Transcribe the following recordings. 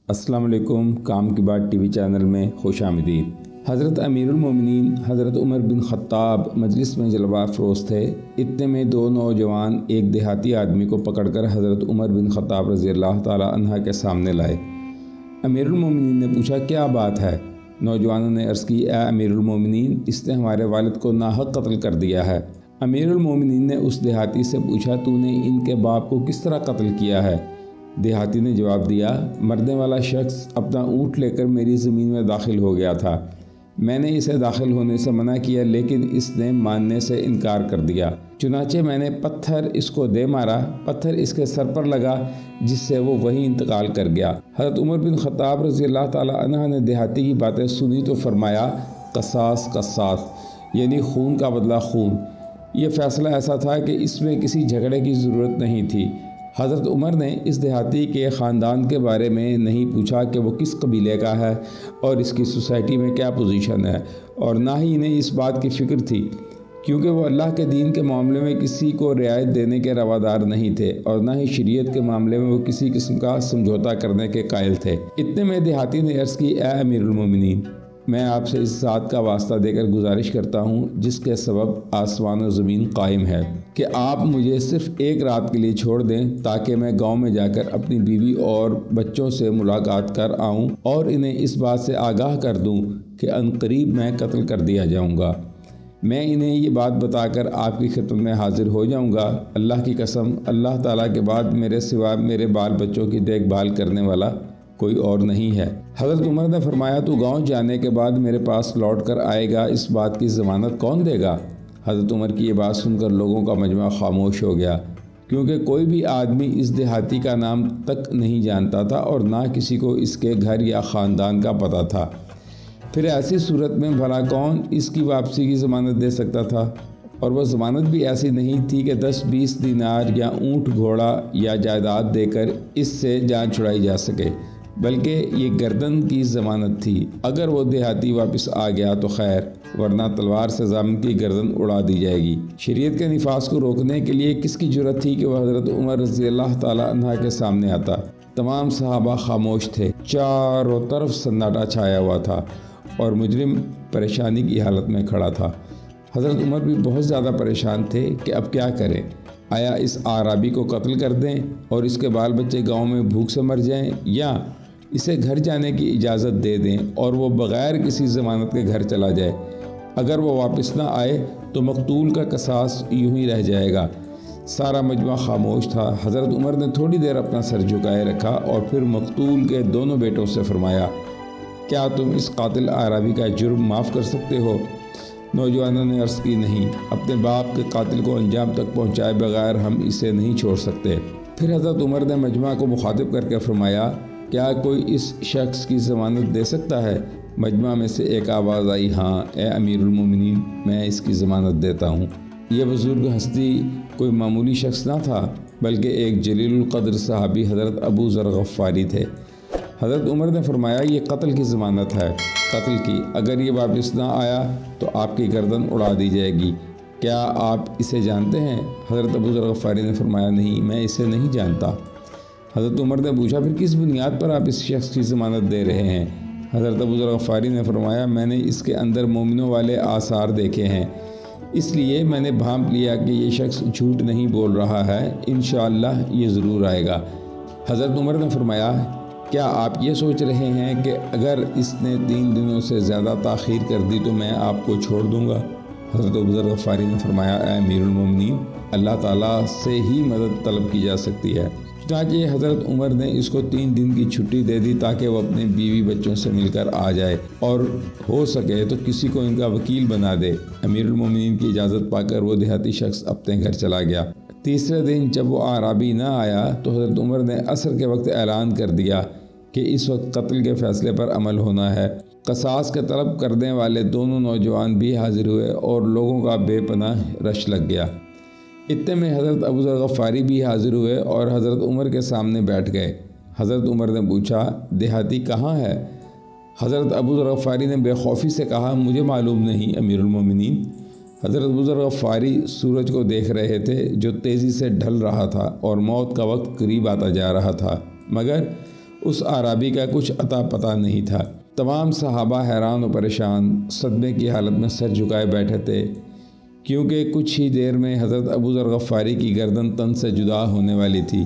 السلام علیکم۔ کام کی بات ٹی وی چینل میں خوش آمدید۔ حضرت امیر المومنین حضرت عمر بن خطاب مجلس میں جلوہ افروز تھے۔ اتنے میں دو نوجوان ایک دیہاتی آدمی کو پکڑ کر حضرت عمر بن خطاب رضی اللہ تعالی عنہ کے سامنے لائے۔ امیر المومنین نے پوچھا کیا بات ہے؟ نوجوانوں نے عرض کی اے امیر المومنین، اس نے ہمارے والد کو ناحق قتل کر دیا ہے۔ امیر المومنین نے اس دیہاتی سے پوچھا تو نے ان کے باپ کو کس طرح قتل کیا ہے؟ دیہاتی نے جواب دیا، مرنے والا شخص اپنا اونٹ لے کر میری زمین میں داخل ہو گیا تھا۔ میں نے اسے داخل ہونے سے منع کیا لیکن اس نے ماننے سے انکار کر دیا۔ چنانچہ میں نے پتھر اس کو دے مارا، پتھر اس کے سر پر لگا جس سے وہ وہیں انتقال کر گیا۔ حضرت عمر بن خطاب رضی اللہ تعالی عنہ نے دیہاتی کی باتیں سنی تو فرمایا، قصاص قصاص، یعنی خون کا بدلہ خون۔ یہ فیصلہ ایسا تھا کہ اس میں کسی جھگڑے کی ضرورت نہیں تھی۔ حضرت عمر نے اس دیہاتی کے خاندان کے بارے میں نہیں پوچھا کہ وہ کس قبیلے کا ہے اور اس کی سوسائٹی میں کیا پوزیشن ہے، اور نہ ہی انہیں اس بات کی فکر تھی، کیونکہ وہ اللہ کے دین کے معاملے میں کسی کو رعایت دینے کے روادار نہیں تھے اور نہ ہی شریعت کے معاملے میں وہ کسی قسم کا سمجھوتا کرنے کے قائل تھے۔ اتنے میں دیہاتی نے عرض کی اے امیر المومنین، میں آپ سے اس ذات کا واسطہ دے کر گزارش کرتا ہوں جس کے سبب آسمان و زمین قائم ہے کہ آپ مجھے صرف ایک رات کے لیے چھوڑ دیں تاکہ میں گاؤں میں جا کر اپنی بیوی اور بچوں سے ملاقات کر آؤں اور انہیں اس بات سے آگاہ کر دوں کہ عنقریب میں قتل کر دیا جاؤں گا۔ میں انہیں یہ بات بتا کر آپ کی خدمت میں حاضر ہو جاؤں گا۔ اللہ کی قسم، اللہ تعالیٰ کے بعد میرے سوا میرے بال بچوں کی دیکھ بھال کرنے والا کوئی اور نہیں ہے۔ حضرت عمر نے فرمایا تو گاؤں جانے کے بعد میرے پاس لوٹ کر آئے گا، اس بات کی ضمانت کون دے گا؟ حضرت عمر کی یہ بات سن کر لوگوں کا مجمع خاموش ہو گیا، کیونکہ کوئی بھی آدمی اس دیہاتی کا نام تک نہیں جانتا تھا اور نہ کسی کو اس کے گھر یا خاندان کا پتہ تھا۔ پھر ایسی صورت میں بھلا کون اس کی واپسی کی ضمانت دے سکتا تھا؟ اور وہ ضمانت بھی ایسی نہیں تھی کہ 10-20 دینار یا اونٹ گھوڑا یا جائیداد دے کر اس سے جان چھڑائی جا سکے، بلکہ یہ گردن کی ضمانت تھی۔ اگر وہ دیہاتی واپس آ گیا تو خیر، ورنہ تلوار سے ضامن کی گردن اڑا دی جائے گی۔ شریعت کے نفاذ کو روکنے کے لیے کس کی جرأت تھی کہ وہ حضرت عمر رضی اللہ تعالی عنہ کے سامنے آتا؟ تمام صحابہ خاموش تھے، چاروں طرف سناٹا چھایا ہوا تھا اور مجرم پریشانی کی حالت میں کھڑا تھا۔ حضرت عمر بھی بہت زیادہ پریشان تھے کہ اب کیا کریں؟ آیا اس اعرابی کو قتل کر دیں اور اس کے بال بچے گاؤں میں بھوک سے مر جائیں، یا اسے گھر جانے کی اجازت دے دیں اور وہ بغیر کسی ضمانت کے گھر چلا جائے؟ اگر وہ واپس نہ آئے تو مقتول کا قصاص یوں ہی رہ جائے گا۔ سارا مجمع خاموش تھا۔ حضرت عمر نے تھوڑی دیر اپنا سر جھکائے رکھا اور پھر مقتول کے دونوں بیٹوں سے فرمایا، کیا تم اس قاتل اعرابی کا جرم معاف کر سکتے ہو؟ نوجوانوں نے عرض کی نہیں، اپنے باپ کے قاتل کو انجام تک پہنچائے بغیر ہم اسے نہیں چھوڑ سکتے۔ پھر حضرت عمر نے مجمع کو مخاطب کر کے فرمایا، کیا کوئی اس شخص کی ضمانت دے سکتا ہے؟ مجمع میں سے ایک آواز آئی، ہاں اے امیر المومنین، میں اس کی ضمانت دیتا ہوں۔ یہ بزرگ ہستی کوئی معمولی شخص نہ تھا بلکہ ایک جلیل القدر صحابی حضرت ابو ذر غفاری تھے۔ حضرت عمر نے فرمایا، یہ قتل کی ضمانت ہے، قتل کی۔ اگر یہ واپس نہ آیا تو آپ کی گردن اڑا دی جائے گی۔ کیا آپ اسے جانتے ہیں؟ حضرت ابو ذر غفاری نے فرمایا، نہیں، میں اسے نہیں جانتا۔ حضرت عمر نے پوچھا، پھر کس بنیاد پر آپ اس شخص کی ضمانت دے رہے ہیں؟ حضرت ابو ذر غفاری نے فرمایا، میں نے اس کے اندر مومنوں والے آثار دیکھے ہیں، اس لیے میں نے بھانپ لیا کہ یہ شخص جھوٹ نہیں بول رہا ہے، انشاءاللہ یہ ضرور آئے گا۔ حضرت عمر نے فرمایا، کیا آپ یہ سوچ رہے ہیں کہ اگر اس نے 3 دنوں سے زیادہ تاخیر کر دی تو میں آپ کو چھوڑ دوں گا؟ حضرت ابو ذر غفاری نے فرمایا، اے امیر المومنین، اللہ تعالیٰ سے ہی مدد طلب کی جا سکتی ہے۔ چنانچہ حضرت عمر نے اس کو 3 دن کی چھٹی دے دی تاکہ وہ اپنے بیوی بچوں سے مل کر آ جائے اور ہو سکے تو کسی کو ان کا وکیل بنا دے۔ امیر المومنین کی اجازت پا کر وہ دیہاتی شخص اپنے گھر چلا گیا۔ تیسرے دن جب وہ اعرابی نہ آیا تو حضرت عمر نے عصر کے وقت اعلان کر دیا کہ اس وقت قتل کے فیصلے پر عمل ہونا ہے۔ قصاص کے طلب کرنے والے دونوں نوجوان بھی حاضر ہوئے اور لوگوں کا بے پناہ رش لگ گیا۔ اتنے میں حضرت ابو ذر غفاری بھی حاضر ہوئے اور حضرت عمر کے سامنے بیٹھ گئے۔ حضرت عمر نے پوچھا، دیہاتی کہاں ہے؟ حضرت ابو ذر غفاری نے بے خوفی سے کہا، مجھے معلوم نہیں امیر المومنین۔ حضرت ابو ذر غفاری سورج کو دیکھ رہے تھے جو تیزی سے ڈھل رہا تھا اور موت کا وقت قریب آتا جا رہا تھا، مگر اس اعرابی کا کچھ عطا پتہ نہیں تھا۔ تمام صحابہ حیران و پریشان صدمے کی حالت میں سر جھکائے بیٹھے تھے، کیونکہ کچھ ہی دیر میں حضرت ابو ذر غفاری کی گردن تن سے جدا ہونے والی تھی۔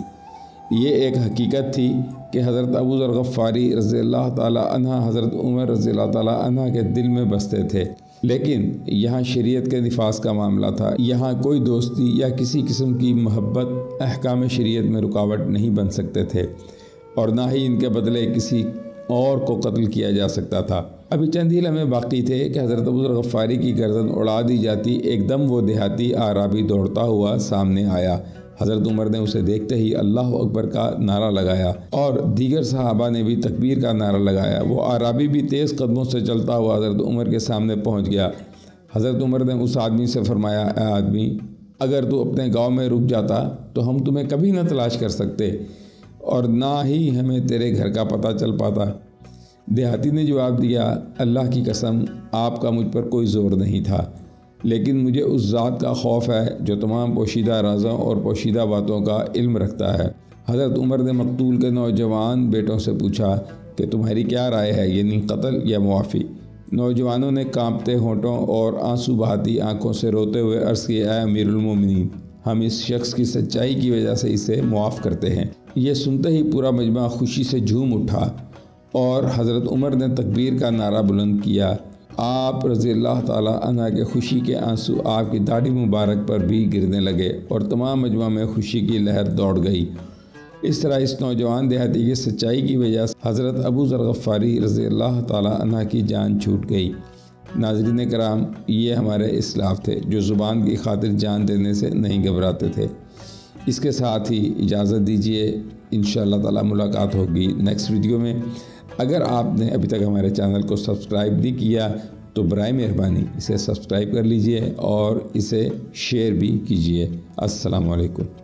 یہ ایک حقیقت تھی کہ حضرت ابو ذر غفاری رضی اللہ تعالیٰ عنہ حضرت عمر رضی اللہ تعالیٰ عنہ کے دل میں بستے تھے، لیکن یہاں شریعت کے نفاذ کا معاملہ تھا۔ یہاں کوئی دوستی یا کسی قسم کی محبت احکام شریعت میں رکاوٹ نہیں بن سکتے تھے، اور نہ ہی ان کے بدلے کسی اور کو قتل کیا جا سکتا تھا۔ ابھی چند ہی لمحے باقی تھے کہ حضرت ابو ذر غفاری کی گردن اڑا دی جاتی۔ ایک دم وہ دیہاتی اعرابی دوڑتا ہوا سامنے آیا۔ حضرت عمر نے اسے دیکھتے ہی اللہ اکبر کا نعرہ لگایا اور دیگر صحابہ نے بھی تکبیر کا نعرہ لگایا۔ وہ اعرابی بھی تیز قدموں سے چلتا ہوا حضرت عمر کے سامنے پہنچ گیا۔ حضرت عمر نے اس آدمی سے فرمایا، اے آدمی، اگر تو اپنے گاؤں میں رک جاتا تو ہم تمہیں کبھی نہ تلاش کر سکتے اور نہ ہی ہمیں تیرے گھر کا پتہ چل پاتا۔ دیہاتی نے جواب دیا، اللہ کی قسم، آپ کا مجھ پر کوئی زور نہیں تھا، لیکن مجھے اس ذات کا خوف ہے جو تمام پوشیدہ رازوں اور پوشیدہ باتوں کا علم رکھتا ہے۔ حضرت عمر نے مقتول کے نوجوان بیٹوں سے پوچھا کہ تمہاری کیا رائے ہے، یعنی قتل یا معافی؟ نوجوانوں نے کانپتے ہونٹوں اور آنسو بہاتی آنکھوں سے روتے ہوئے عرض کیا، اے امیر المومنین، ہم اس شخص کی سچائی کی وجہ سے اسے معاف کرتے ہیں۔ یہ سنتے ہی پورا مجمع خوشی سے جھوم اٹھا اور حضرت عمر نے تکبیر کا نعرہ بلند کیا۔ آپ رضی اللہ تعالیٰ عنہ کے خوشی کے آنسو آپ کی داڑھی مبارک پر بھی گرنے لگے اور تمام مجمع میں خوشی کی لہر دوڑ گئی۔ اس طرح اس نوجوان دیہاتی کی سچائی کی وجہ سے حضرت ابو ذر غفاری رضی اللہ تعالیٰ عنہ کی جان چھوٹ گئی۔ ناظرین کرام، یہ ہمارے اسلاف تھے جو زبان کی خاطر جان دینے سے نہیں گھبراتے تھے۔ اس کے ساتھ ہی اجازت دیجیے، انشاءاللہ تعالیٰ ملاقات ہوگی نیکسٹ ویڈیو میں۔ اگر آپ نے ابھی تک ہمارے چینل کو سبسکرائب نہیں کیا تو برائے مہربانی اسے سبسکرائب کر لیجئے اور اسے شیئر بھی کیجئے۔ السلام علیکم۔